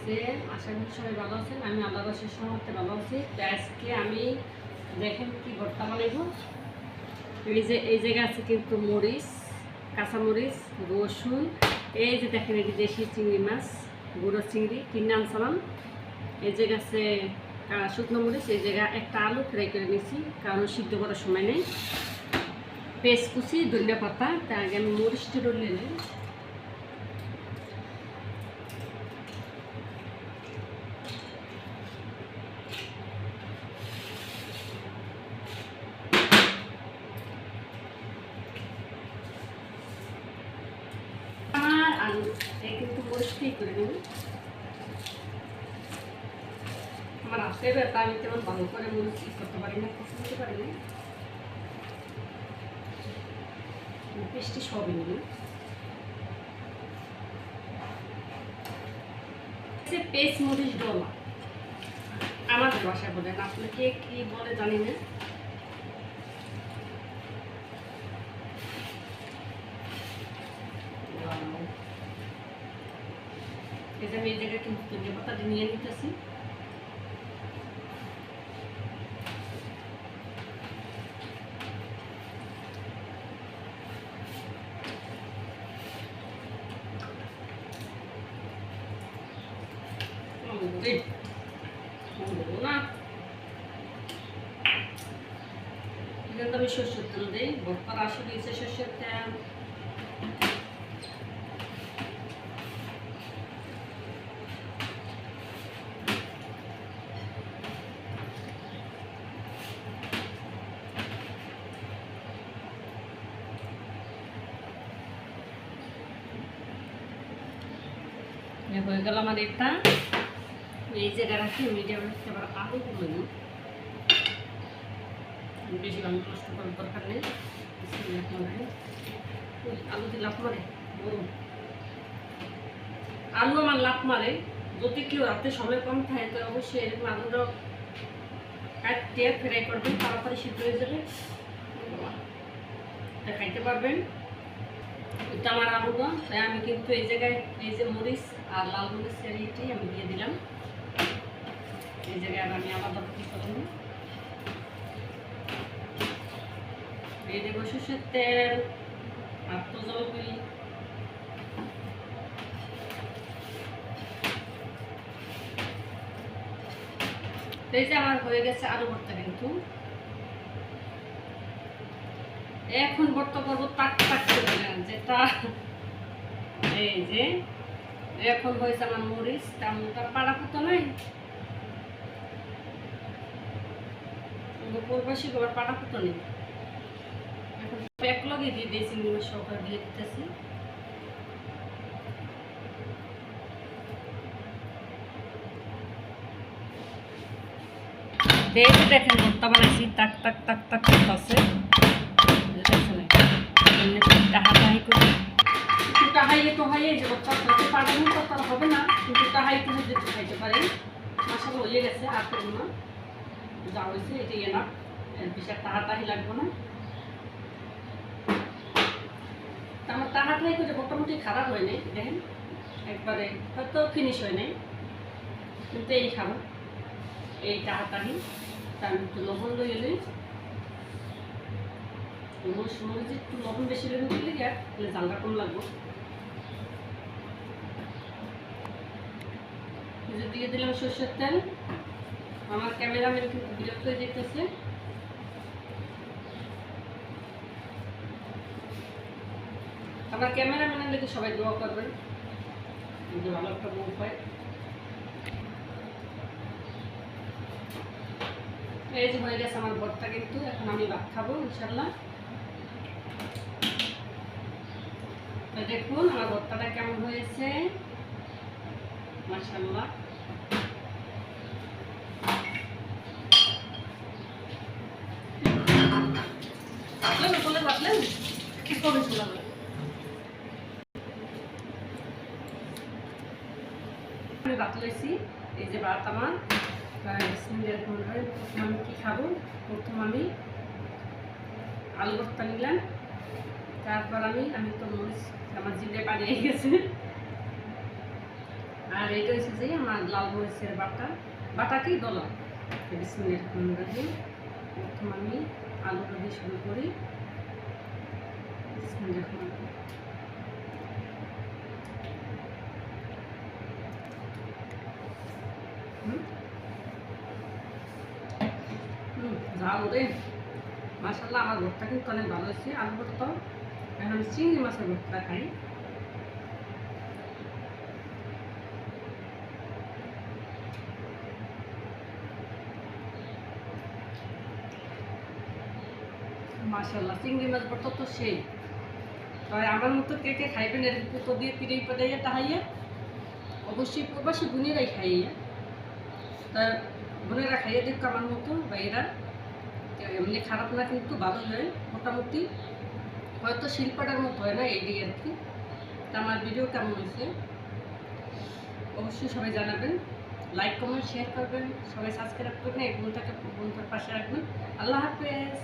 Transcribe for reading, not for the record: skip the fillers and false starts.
আছেন? আশা করি সবাই ভালো আছেন। আমি আল্লাহর অশেষ রহমতে ভালো আছি। তো আজকে আমি দেখেন কি ভর্তা বানাইব। এই জায়গায় আছে কিন্তু মরিচ, কাঁচামরিচ, রসুন, এই যে দেখেন এটি দেশি চিংড়ি মাছ, গুঁড়ো চিংড়ি কিনে আনছিলাম। এই জায়গা আছে শুকনো মরিচ, এই জায়গায় একটা আলু ফ্রাই করে নিয়েছি কারণ সিদ্ধ করার সময় নেই। পেঁয়াজ কুচি, ধনিয়া পাতা, তার আগে আমি মরিচটি রলে নিই। আলু কিন্তু মরিচটি করে নেব। আমার আসলে ব্যাপার, আমি তেমন ভালো করে মরিচ করতে পারি না, পছন্দ পারি না, পেস্টটি সবই নেব। পেস্ট মরিচ ডলা আমাদের বাসায় বলেন, আসলে কে কি বলে জানি না। আমি এই জায়গায় কিন্তু ধনিয়া পাতাটা নিয়ে নিতেছি। না এখানে আমি সর্ষের তেল দিই, ভর্তার আসে দিয়েছে সর্ষের তেল। হয়ে গেল আমার এটা। এই জায়গায় রাখি মিডিয়াম রাখতে, আবার আলুগুলো নিই, বেশি ভালো নষ্ট করার দরকার নেই। আলু দিয়ে লাফ মারে, আলু আমার লাফ মারে। যদি কেউ রাতে সময় কম থাকে তো অবশ্যই এরকম আলুটা কাটিয়ে ফ্রাই করবেন, তাড়াতাড়ি সিদ্ধ হয়ে যাবে, খাইতে পারবেন। এটা আমার আলুটা, তাই আমি কিন্তু এই জায়গায় এই যে মরিচ আর লাল মরিচের এটি আমি দিয়ে দিলাম। এই জায়গায় আমি আলাদা কি করব, এই দেবো সর্ষের তেল আর তো জলপাই। এই যে আমার হয়ে গেছে আলু ভর্তা। কিন্তু এখন ভর্তা করবো টাক টাক করে, যেটা এই যে এখন হয়েছে আমার মরিচ, তেমনটা পাড়া ফুটো নাই, পূর্বাসী আবার পাড়া ফুটো নেই। এখন প্যাক লগে দিয়ে দিয়েছি, মরিচ সহকারে দিয়ে দিতেছি। দেখেন ভর্তা বানাইছি, টাক টাক টাক টাক করতেছে। টাহাই করে একটু টাহাইয়ে টোহাইয়ে যে ভর্তা খেতে পারবেন, তত হবে না, কিন্তু টাহাই করে যেতে খাইতে পারেন। মশলা হয়ে গেছে, আর করবো না, যা হয়েছে এটাই না, বেশি টাহাটাহি লাগবে না। আমার টাহাটাহি করে মোটামুটি খারাপ হয় নাই, দেখেন একবারে হয়তো ফিনিশ হয় নাই, কিন্তু এই খাবো এই টাহাটাহি। তার একটু লবণ লইয়ে লই, মরিচ একটু লবণ বেশি লেগে দিলে তাহলে জালটা কম লাগবে। দিয়ে দিলাম সর্ষের তেল। আমার ক্যামেরাম্যান কিন্তু বিরক্ত হয়ে যেতেছে। আমার ক্যামেরাম্যানের লেগে সবাই দোয়া করবেন, ভালো একটা বউ পায়। এই যে হয়ে গেছে আমার ভর্তা, কিন্তু এখন আমি ভাত খাবো ইনশাল্লাহ। দেখুন আমার ভর্তাটা কেমন হয়েছে, মাশাআল্লাহ। বলে ভাবলেন কি করবে শোনা, আমি ভাত লইছি। এই যে ভাত আমার আমি কি খাবো, প্রথম আমি আলু ভর্তা নিলাম, তারপর আমি তো মরিচ আমার জিভে পানি হয়ে গেছে, আর এটা হচ্ছে যে আমার লাল মরিচের বাটাকেই দলা। বিসমিল্লাহির রহমানির রহিম। প্রথম আমি আলুটা দিয়ে শুরু করি। বিসমিল্লাহির রহমানির রহিম। ঝাল রে, মাশাআল্লাহ আমার ভর্তা কিন্তু অনেক ভালো হয়েছে। আলু ভর্তা। এখন আমি চিংড়ি মাছের ভর্তা খাই। মাশাআল্লাহ চিংড়ি মাছ ভর্তা তো সেই। তবে আমার মতো কে কে খাইবেন এর পুতো দিয়ে পিড়াই পাড়াইয়া তাহাইয়া, অবশ্যই প্রবাসী বোনেরাই খাইয়া। তা বোনেরা খাইয়ে দেখো আমার মতো, বা এরা এমনি খারাপ না, কিন্তু ভালোই হয় মোটামুটি। হয়তো শিল্পটার মতো হয় না, এই আর কি। তা আমার ভিডিও কেমন হয়েছে অবশ্যই সবাই জানাবেন, লাইক কমেন্ট শেয়ার করবেন, সবাই সাবস্ক্রাইব করবেন, এই বোনটার পাশে রাখবেন। আল্লাহ হাফেজ।